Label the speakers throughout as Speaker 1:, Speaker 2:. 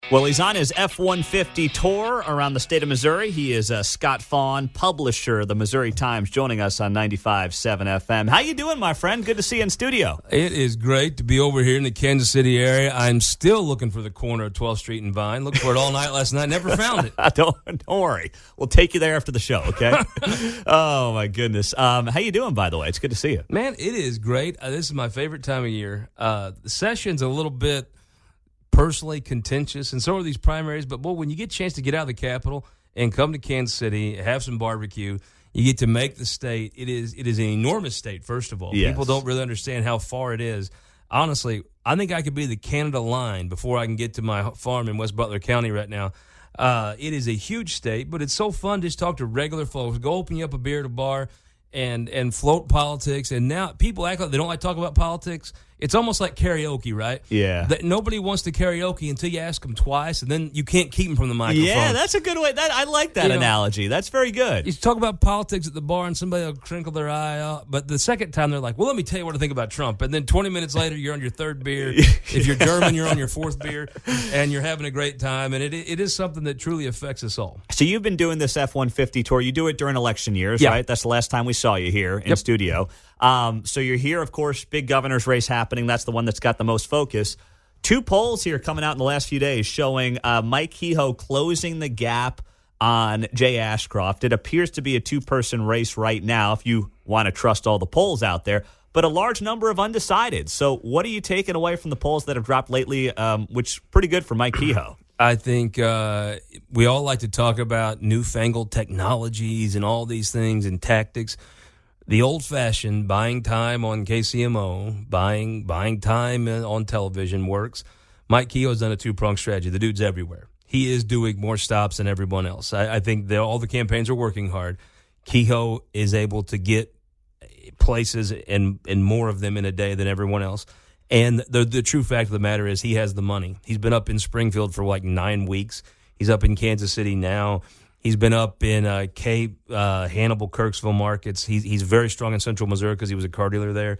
Speaker 1: Well, he's on his F-150 tour around the state of Missouri. He is Scott Faughn, publisher of the Missouri Times, joining us on 95.7 FM. How you doing, my friend? Good to see you in studio.
Speaker 2: It is great to be over here in the Kansas City area. I'm still looking for the corner of 12th Street and Vine. Looked for it all night last night. Never found it.
Speaker 1: Don't worry. We'll take you there after the show, okay? Oh, my goodness. How you doing, by the way? It's good to see you.
Speaker 2: Man, it is great. This is my favorite time of year. The session's a little bit personally contentious, and so are these primaries. But, boy, when you get a chance to get out of the Capitol and come to Kansas City, have some barbecue, you get to make the state. It is an enormous state, first of all.
Speaker 1: Yes.
Speaker 2: People don't really understand how far it is. Honestly, I think I could be the Canada line before I can get to my farm in West Butler County right now. It is a huge state, but it's so fun to just talk to regular folks. Go open you up a beer at a bar and float politics. And now people act like they don't like to talk about politics. It's almost like karaoke, right?
Speaker 1: Yeah.
Speaker 2: That nobody wants to karaoke until you ask them twice, and then you can't keep them from the microphone.
Speaker 1: Yeah, that's a good way. I like that analogy. That's very good.
Speaker 2: You talk about politics at the bar, and somebody will crinkle their eye out. But the second time, they're like, well, let me tell you what I think about Trump. And then 20 minutes later, you're on your third beer. If you're German, you're on your fourth beer, and you're having a great time. And it is something that truly affects us all.
Speaker 1: So you've been doing this F-150 tour. You do it during election years, right? That's the last time we saw you here in studio. So you're here, of course, big governor's race happening. That's the one that's got the most focus. Two polls here coming out in the last few days showing Mike Kehoe closing the gap on Jay Ashcroft. It appears to be a two-person race right now, if you want to trust all the polls out there, but a large number of undecided. So what are you taking away from the polls that have dropped lately, which is pretty good for Mike Kehoe?
Speaker 2: I think we all like to talk about newfangled technologies and all these things and tactics. The old-fashioned buying time on KCMO, buying time on television works. Mike Kehoe's done a two-pronged strategy. The dude's everywhere. He is doing more stops than everyone else. I think all the campaigns are working hard. Kehoe is able to get places and more of them in a day than everyone else. And the true fact of the matter is he has the money. He's been up in Springfield for like 9 weeks. He's up in Kansas City now. He's been up in Cape, Hannibal, Kirksville markets. He's very strong in Central Missouri because he was a car dealer there.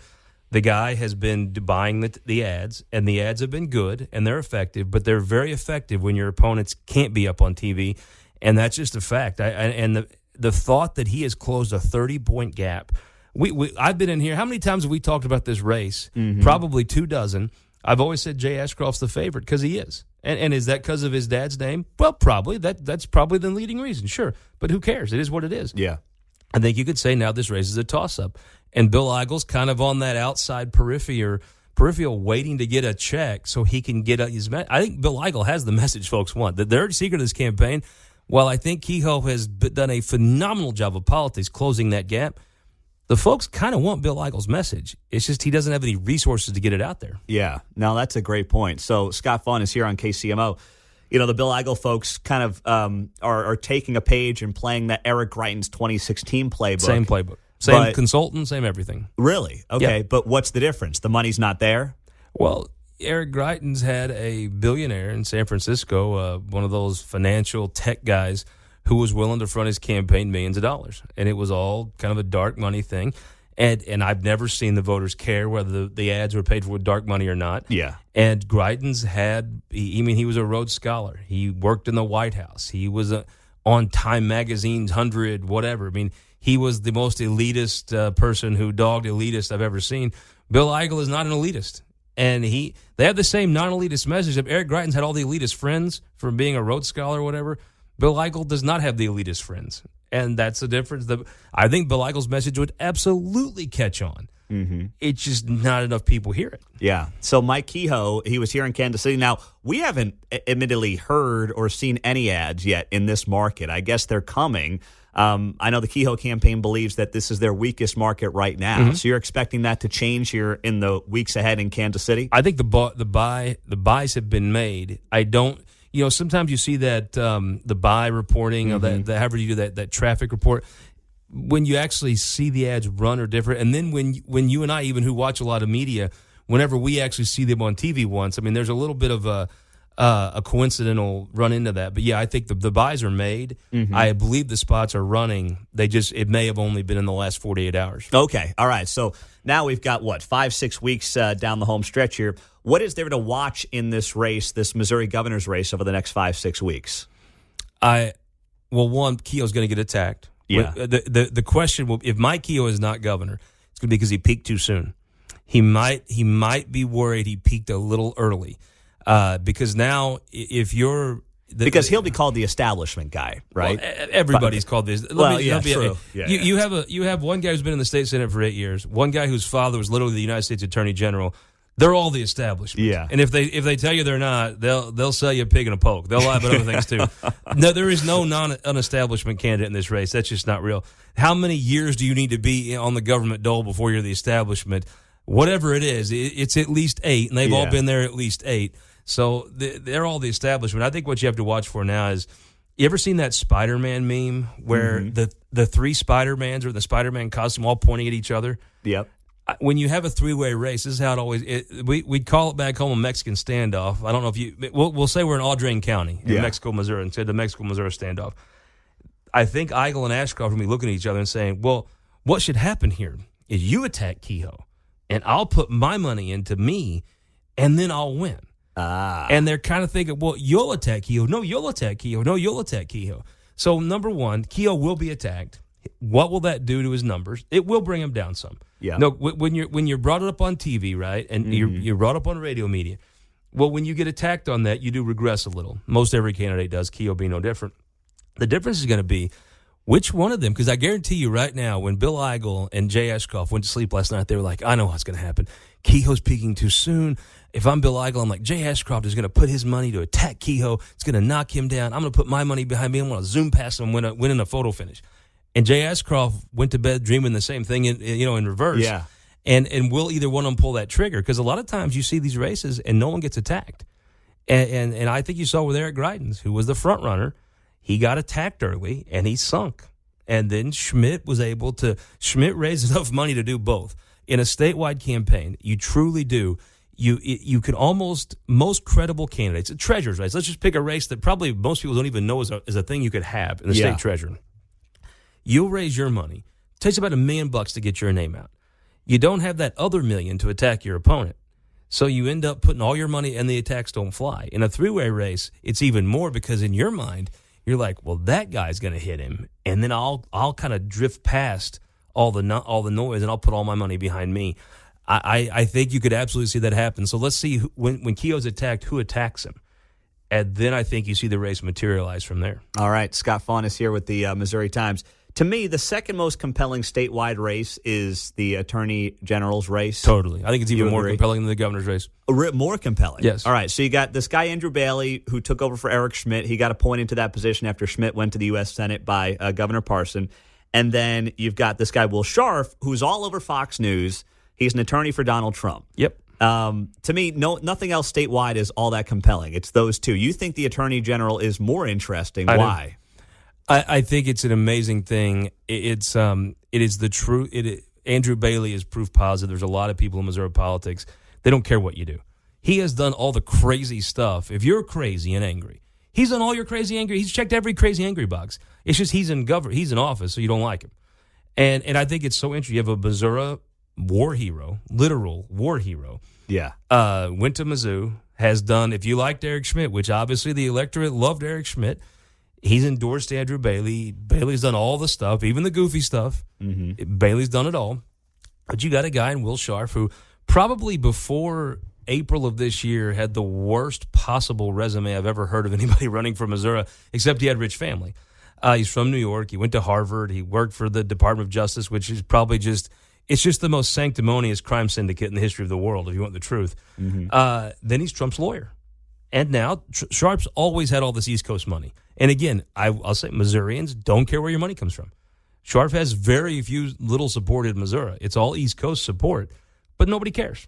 Speaker 2: The guy has been buying the ads, and the ads have been good, and they're effective, but they're very effective when your opponents can't be up on TV, and that's just a fact. And the thought that he has closed a 30-point gap. I've been in here. How many times have we talked about this race? Mm-hmm. Probably 24. I've always said Jay Ashcroft's the favorite because he is. And is that because of his dad's name? Well, probably. That's probably the leading reason, sure. But who cares? It is what it is.
Speaker 1: Yeah.
Speaker 2: I think you could say now this race is a toss-up. And Bill Eigle's kind of on that outside peripheral waiting to get a check so he can get his message. I think Bill Eigle has the message folks want. The dirty secret of this campaign, while I think Kehoe has done a phenomenal job of politics closing that gap, the folks kind of want Bill Eigle's message. It's just he doesn't have any resources to get it out there.
Speaker 1: Yeah. No, that's a great point. So Scott Faughn is here on KCMO. You know, the Bill Eigle folks kind of are taking a page and playing that Eric Greitens 2016 playbook.
Speaker 2: Same playbook. Same consultant, same everything.
Speaker 1: Really? Okay. Yeah. But what's the difference? The money's not there?
Speaker 2: Well, Eric Greitens had a billionaire in San Francisco, one of those financial tech guys, who was willing to front his campaign millions of dollars. And it was all kind of a dark money thing. And I've never seen the voters care whether the ads were paid for with dark money or not.
Speaker 1: Yeah.
Speaker 2: And Greitens he was a Rhodes Scholar. He worked in the White House. He was on Time Magazine's 100, whatever. I mean, he was the most elitist person who dogged elitist I've ever seen. Bill Eigle is not an elitist. And they have the same non-elitist message. If Eric Greitens had all the elitist friends from being a Rhodes Scholar or whatever, Bill Eigle does not have the elitist friends, and that's the difference. I think Bill Eigle's message would absolutely catch on. Mm-hmm. It's just not enough people hear it.
Speaker 1: Yeah. So Mike Kehoe, he was here in Kansas City. Now, we haven't admittedly heard or seen any ads yet in this market. I guess they're coming. I know the Kehoe campaign believes that this is their weakest market right now. Mm-hmm. So you're expecting that to change here in the weeks ahead in Kansas City?
Speaker 2: I think the buys have been made. I don't. You know, sometimes you see that the buy reporting, or however you do that traffic report, when you actually see the ads run are different. And then when you and I, even who watch a lot of media, whenever we actually see them on TV once, I mean, there's a little bit of a coincidental run into that. But, yeah, I think the buys are made. Mm-hmm. I believe the spots are running. It may have only been in the last 48 hours.
Speaker 1: Okay. All right. So now we've got, 5-6 weeks down the home stretch here. What is there to watch in this race, this Missouri governor's race, over the next 5-6 weeks?
Speaker 2: One, Keogh's going to get attacked.
Speaker 1: Yeah.
Speaker 2: The question will, if Mike Keogh is not governor, it's going to be because he peaked too soon. He might be worried he peaked a little early, because now if you're
Speaker 1: because he'll be called the establishment guy, right?
Speaker 2: Well, everybody's called this.
Speaker 1: True.
Speaker 2: You have one guy who's been in the state senate for 8 years, one guy whose father was literally the United States Attorney General. They're all the establishment.
Speaker 1: Yeah.
Speaker 2: And if they tell you they're not, they'll sell you a pig and a poke. They'll lie about other things too. No, there is no non-establishment candidate in this race. That's just not real. How many years do you need to be on the government dole before you're the establishment? Whatever it is, it's at least 8, and they've all been there at least 8. So they're all the establishment. I think what you have to watch for now is, you ever seen that Spider-Man meme where the 3 Spider-Mans or the Spider-Man costume all pointing at each other?
Speaker 1: Yep.
Speaker 2: When you have a 3-way race, this is how it always. We'd call it back home a Mexican standoff. I don't know if we'll say we're in Audrain County in Mexico, Missouri, and say the Mexico-Missouri standoff. I think Eigel and Ashcroft will be looking at each other and saying, "Well, what should happen here is you attack Kehoe, and I'll put my money into me, and then I'll win." And they're kind of thinking, "Well, you'll attack Kehoe. No, you'll attack Kehoe. No, you'll attack Kehoe." So number one, Kehoe will be attacked. What will that do to his numbers? It will bring him down some.
Speaker 1: Yeah.
Speaker 2: No, when you're brought up on TV, right, and you're brought up on radio media, well, when you get attacked on that, you do regress a little. Most every candidate does. Kehoe being no different. The difference is going to be which one of them, because I guarantee you right now, when Bill Eigel and Jay Ashcroft went to sleep last night, they were like, "I know what's going to happen. Kehoe's peaking too soon." If I'm Bill Eigel, I'm like, Jay Ashcroft is going to put his money to attack Kehoe. It's going to knock him down. I'm going to put my money behind me. I'm going to zoom past him and win in a photo finish. And Jay Ashcroft went to bed dreaming the same thing, in reverse.
Speaker 1: Yeah.
Speaker 2: And will either one of them pull that trigger? Because a lot of times you see these races and no one gets attacked. And I think you saw with Eric Greitens, who was the front runner, he got attacked early and he sunk. And then Schmidt raised enough money to do both. In a statewide campaign, you truly do. You could most credible candidates, a treasurer's race. Let's just pick a race that probably most people don't even know is a thing you could have in the state treasurer. You'll raise your money. It takes about $1 million to get your name out. You don't have that other $1 million to attack your opponent. So you end up putting all your money and the attacks don't fly. In a 3-way race, it's even more because in your mind, you're like, well, that guy's going to hit him. And then I'll kind of drift past all the noise and I'll put all my money behind me. I think you could absolutely see that happen. So let's see when Keogh's attacked, who attacks him. And then I think you see the race materialize from there.
Speaker 1: All right. Scott Faughn is here with the Missouri Times. To me, the second most compelling statewide race is the Attorney General's race.
Speaker 2: Totally. I think it's even more compelling than the governor's race.
Speaker 1: More compelling?
Speaker 2: Yes.
Speaker 1: All right. So you got this guy, Andrew Bailey, who took over for Eric Schmidt. He got appointed to that position after Schmidt went to the U.S. Senate by Governor Parson. And then you've got this guy, Will Scharf, who's all over Fox News. He's an attorney for Donald Trump.
Speaker 2: Yep.
Speaker 1: To me, nothing else statewide is all that compelling. It's those two. You think the Attorney General is more interesting. Why?
Speaker 2: I think it's an amazing thing. It is the truth. Andrew Bailey is proof positive. There's a lot of people in Missouri politics. They don't care what you do. He has done all the crazy stuff. If you're crazy and angry, he's done all your crazy angry. He's checked every crazy angry box. It's just he's in office, so you don't like him. And I think it's so interesting. You have a Missouri war hero, literal war hero.
Speaker 1: Yeah.
Speaker 2: Went to Mizzou, has done, if you liked Eric Schmidt, which obviously the electorate loved Eric Schmidt, he's endorsed Andrew Bailey. Bailey's done all the stuff, even the goofy stuff. Mm-hmm. Bailey's done it all. But you got a guy in Will Scharf who probably before April of this year had the worst possible resume I've ever heard of anybody running for Missouri, except he had rich family. He's from New York. He went to Harvard. He worked for the Department of Justice, which is probably it's just the most sanctimonious crime syndicate in the history of the world, if you want the truth. Mm-hmm. Then he's Trump's lawyer. And now Scharf's always had all this East Coast money. And again, I'll say Missourians don't care where your money comes from. Scharf has very little support in Missouri. It's all East Coast support, but nobody cares.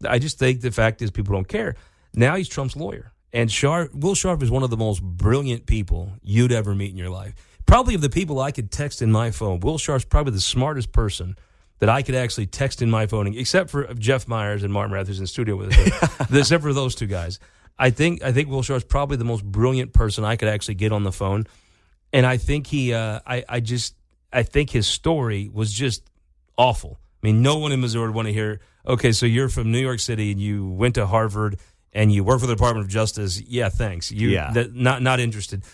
Speaker 2: I just think the fact is people don't care. Now he's Trump's lawyer. And Will Scharf is one of the most brilliant people you'd ever meet in your life. Probably of the people I could text in my phone, Will Scharf's probably the smartest person that I could actually text in my phone, except for Jeff Myers and Martin Rath, who's in the studio with us. Except for those two guys. I think Will Scharf's probably the most brilliant person I could actually get on the phone. And I think I think his story was just awful. I mean, no one in Missouri would want to hear okay, so you're from New York City and you went to Harvard and you work for the Department of Justice. Yeah, thanks. Not interested.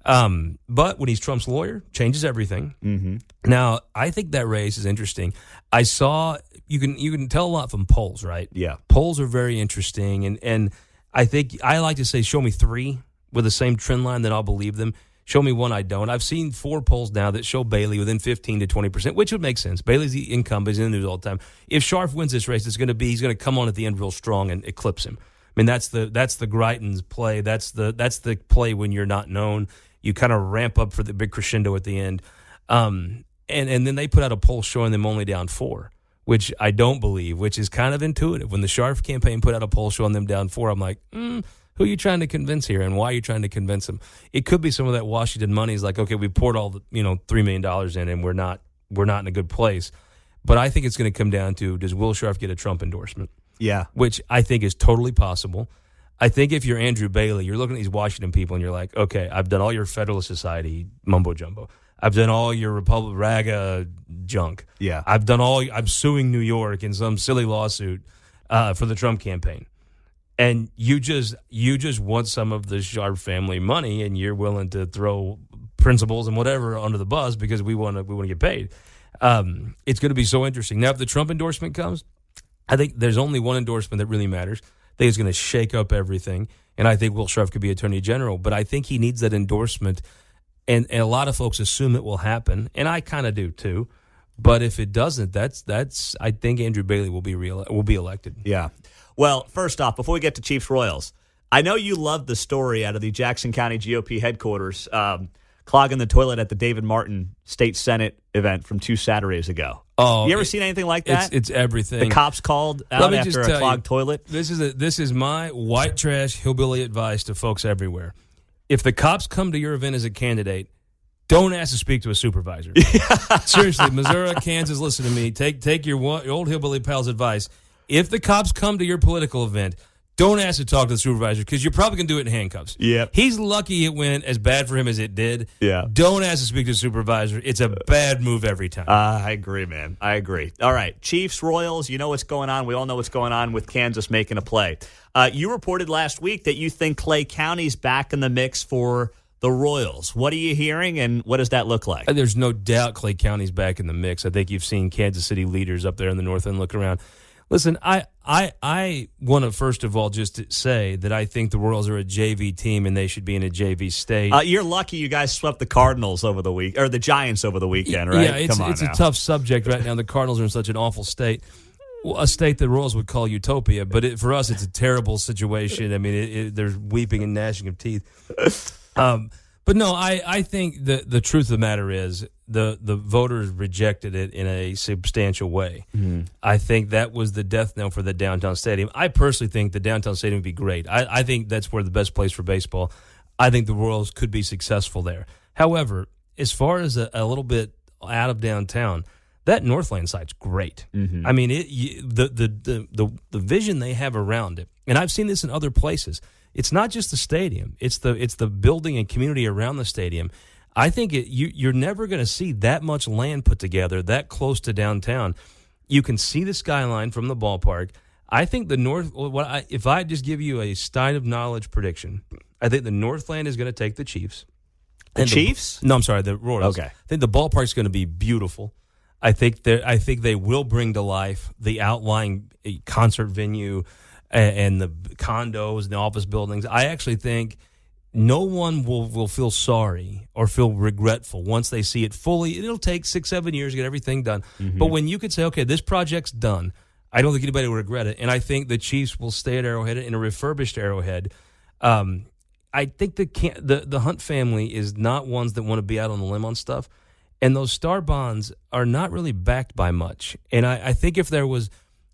Speaker 2: But when he's Trump's lawyer, changes everything.
Speaker 1: Mm-hmm.
Speaker 2: Now, I think that race is interesting. I saw you can tell a lot from polls, right?
Speaker 1: Yeah,
Speaker 2: polls are very interesting, and I think I like to say, show me 3 with the same trend line, then I'll believe them. Show me 1 I don't. I've seen 4 polls now that show Bailey within 15 to 20%, which would make sense. Bailey's the incumbent, he's in the news all the time. If Scharf wins this race, he's going to come on at the end real strong and eclipse him. I mean, that's the Greitens play. That's the play when you're not known. You kind of ramp up for the big crescendo at the end. And then they put out a poll showing them only down 4, which I don't believe, which is kind of intuitive. When the Scharf campaign put out a poll showing them down 4, I'm like, who are you trying to convince here, and why are you trying to convince them? It could be some of that Washington money is like, okay, we poured all the $3 million in, and we're not in a good place. But I think it's going to come down to, does Will Scharf get a Trump endorsement?
Speaker 1: Yeah,
Speaker 2: which I think is totally possible. I think if you're Andrew Bailey, you're looking at these Washington people, and you're like, okay, I've done all your Federalist Society mumbo jumbo. I've done all your Republic raga junk.
Speaker 1: Yeah,
Speaker 2: I'm suing New York in some silly lawsuit for the Trump campaign. And you just want some of the Scharf family money, and you're willing to throw principles and whatever under the bus because we want to get paid. It's going to be so interesting. Now, if the Trump endorsement comes, I think there's only one endorsement that really matters. I think it's going to shake up everything, and I think Will Scharf could be Attorney General. But I think he needs that endorsement, and a lot of folks assume it will happen, and I kind of do too. But if it doesn't, that's I think Andrew Bailey will be elected.
Speaker 1: Yeah. Well, first off, before we get to Chiefs Royals, I know you loved the story out of the Jackson County GOP headquarters clogging the toilet at the David Martin State Senate event from 2 Saturdays ago.
Speaker 2: Oh,
Speaker 1: you ever seen anything like that?
Speaker 2: It's everything.
Speaker 1: The cops called out after a clogged toilet.
Speaker 2: This is my white trash hillbilly advice to folks everywhere. If the cops come to your event as a candidate, don't ask to speak to a supervisor. Seriously, Missouri, Kansas, listen to me. Take your old hillbilly pal's advice. If the cops come to your political event, don't ask to talk to the supervisor because you're probably going to do it in handcuffs.
Speaker 1: Yep.
Speaker 2: He's lucky it went as bad for him as it did.
Speaker 1: Yeah.
Speaker 2: Don't ask to speak to the supervisor. It's a bad move every time.
Speaker 1: I agree, man. I agree. All right. Chiefs, Royals, you know what's going on. We all know what's going on with Kansas making a play. You reported last week that you think Clay County's back in the mix for the Royals. What are you hearing, and what does that look like?
Speaker 2: There's no doubt Clay County's back in the mix. I think you've seen Kansas City leaders up there in the north end look around. Listen, I want to first of all just say that I think the Royals are a JV team and they should be in a JV state.
Speaker 1: You're lucky you guys swept the Cardinals over the week, or the Giants over the weekend, right?
Speaker 2: Yeah, it's a tough subject right now. The Cardinals are in such an awful state, a state the Royals would call utopia, but for us it's a terrible situation. I mean, there's weeping and gnashing of teeth. But no, I think the truth of the matter is the voters rejected it in a substantial way.
Speaker 1: Mm-hmm.
Speaker 2: I think that was the death knell for the downtown stadium. I personally think the downtown stadium would be great. I think that's where the best place for baseball. I think the Royals could be successful there. However, as far as a little bit out of downtown, that Northland site's great.
Speaker 1: Mm-hmm.
Speaker 2: I mean, the vision they have around it, and I've seen this in other places. It's not just the stadium; it's the building and community around the stadium. I think you're never going to see that much land put together that close to downtown. You can see the skyline from the ballpark. I think the North. If I just give you a stein of knowledge prediction, I think the Northland is going to take the Chiefs.
Speaker 1: The Chiefs?
Speaker 2: No, I'm sorry, the Royals.
Speaker 1: Okay.
Speaker 2: I think the ballpark's going to be beautiful. I think they will bring to life the outlying concert venue and the condos and the office buildings. I actually think no one will feel sorry or feel regretful once they see it fully. It'll take 6-7 years to get everything done. Mm-hmm. But when you could say, okay, this project's done, I don't think anybody will regret it. And I think the Chiefs will stay at Arrowhead in a refurbished Arrowhead. I think the Hunt family is not ones that want to be out on the limb on stuff. And those star bonds are not really backed by much. And I think if there was,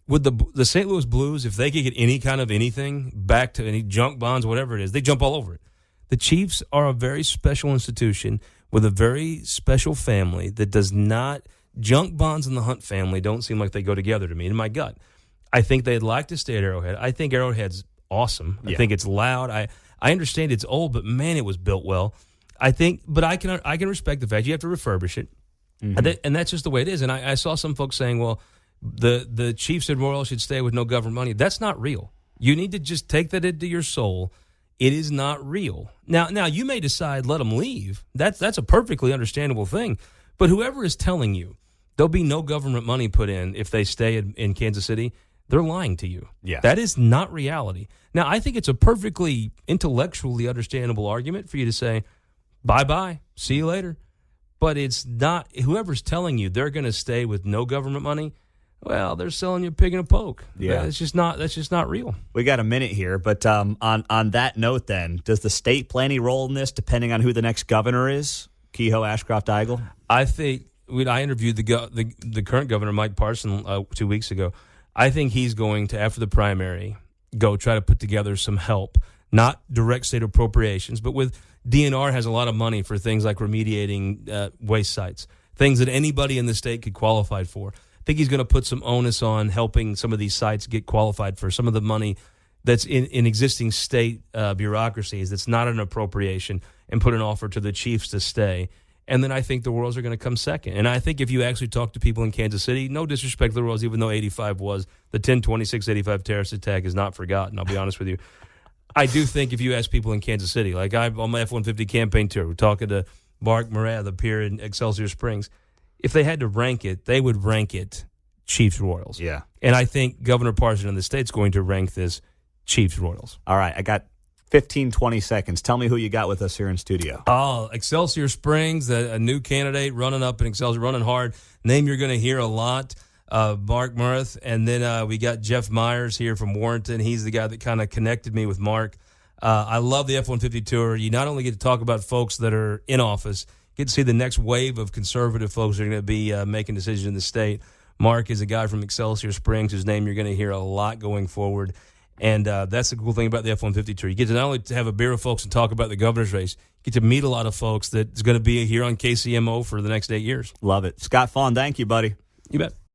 Speaker 2: with the St. Louis Blues, if they could get any kind of anything back to any junk bonds, whatever it is, they jump all over it. The Chiefs are a very special institution with a very special family that does not, junk bonds and the Hunt family don't seem like they go together to me in my gut. I think they'd like to stay at Arrowhead. I think Arrowhead's awesome. Yeah. I think it's loud. I understand it's old, but man, it was built well. I think, but I can respect the fact you have to refurbish it, mm-hmm. and that's just the way it is. And I saw some folks saying, well, the Chiefs and Royals should stay with no government money. That's not real. You need to just take that into your soul. It is not real. Now you may decide let them leave. That's a perfectly understandable thing. But whoever is telling you there'll be no government money put in if they stay in Kansas City, they're lying to you.
Speaker 1: Yeah.
Speaker 2: That is not reality. Now, I think it's a perfectly intellectually understandable argument for you to say, bye-bye, see you later. But it's not, whoever's telling you they're going to stay with no government money, well, they're selling you a pig and a poke.
Speaker 1: Yeah.
Speaker 2: That's just not real.
Speaker 1: We got a minute here, but on that note then, does the state play any role in this depending on who the next governor is? Kehoe, Ashcroft, Eigel?
Speaker 2: I think, I interviewed the current governor, Mike Parson, 2 weeks ago. I think he's going to, after the primary, go try to put together some help, not direct state appropriations, but with DNR has a lot of money for things like remediating waste sites, things that anybody in the state could qualify for. I think he's going to put some onus on helping some of these sites get qualified for some of the money that's in existing state bureaucracies that's not an appropriation, and put an offer to the Chiefs to stay. And then I think the Royals are going to come second. And I think if you actually talk to people in Kansas City, no disrespect to the Royals, even though 85 was, the 10-26-85 terrorist attack is not forgotten, I'll be honest with you. I do think if you ask people in Kansas City, like I'm on my F-150 campaign tour, we're talking to Mark Morath up here in Excelsior Springs. If they had to rank it, they would rank it Chiefs-Royals.
Speaker 1: Yeah.
Speaker 2: And I think Governor Parson in the state's going to rank this Chiefs-Royals.
Speaker 1: All right, I got 15, 20 seconds. Tell me who you got with us here in studio.
Speaker 2: Oh, Excelsior Springs, a new candidate running up in Excelsior, running hard. Name you're going to hear a lot, Mark Morath. And then we got Jeff Myers here from Warrenton. He's the guy that kind of connected me with Mark. I love the F-150 tour. You not only get to talk about folks that are in office, get to see the next wave of conservative folks that are going to be making decisions in the state. Mark is a guy from Excelsior Springs whose name you're going to hear a lot going forward. And that's the cool thing about the F-150 tour. You get to not only to have a beer with folks and talk about the governor's race, you get to meet a lot of folks that's going to be here on KCMO for the next 8 years.
Speaker 1: Love it. Scott Faughn, thank you, buddy.
Speaker 2: You bet.